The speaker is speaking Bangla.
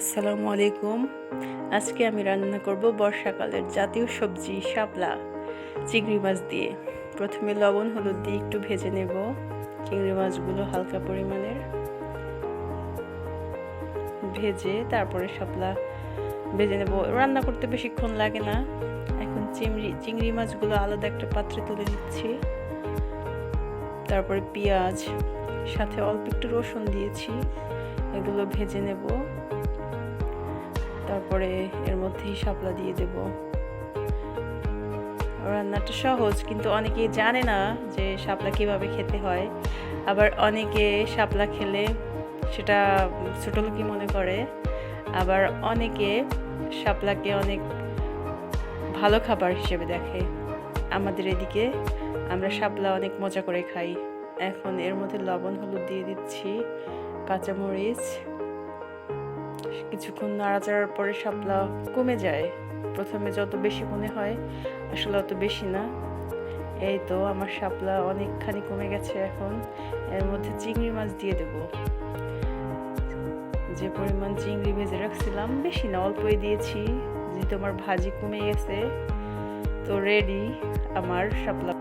আসসালামু আলাইকুম। আজকে আমি রান্না করব বর্ষাকালের জাতীয় সবজি শাপলা চিংড়ি মাছ দিয়ে। প্রথমে লবণ হলুদ দিয়ে একটু ভেজে নেব চিংড়ি মাছগুলো হালকা পরিমাণের, ভেজে তারপরে শাপলা ভেজে নেব। রান্না করতে বেশিক্ষণ লাগে না। এখন চিংড়ি মাছগুলো আলাদা একটা পাত্রে তুলে নিচ্ছি। তারপরে পেঁয়াজ, সাথে অল্প একটু রসুন দিয়েছি, এগুলো ভেজে নেব। তারপরে এর মধ্যেই শাপলা দিয়ে দেব। রান্নাটা সহজ, কিন্তু অনেকেই জানে না যে শাপলা কিভাবে খেতে হয়। আবার অনেকে শাপলা খেলে সেটা ছোটলোকি মনে করে, আবার অনেকে শাপলাকে অনেক ভালো খাবার হিসেবে দেখে। আমাদের এদিকে আমরা শাপলা অনেক মজা করে খাই। এখন এর মধ্যে লবণ হলুদ দিয়ে দিচ্ছি, কাঁচামরিচ। কিছুক্ষণ নাড়াচাড়ার পরে শাপলা কমে যায়। প্রথমে যত বেশি মনে হয়, আসলে অত বেশি না। এই তো আমার শাপলা অনেকখানি কমে গেছে। এখন এর মধ্যে চিংড়ি মাছ দিয়ে দেব। যে পরিমাণ চিংড়ি ভেজে রাখছিলাম, বেশি না, অল্পই দিয়েছি, যেহেতু আমার ভাজি কমে গেছে। তো রেডি আমার শাপলা।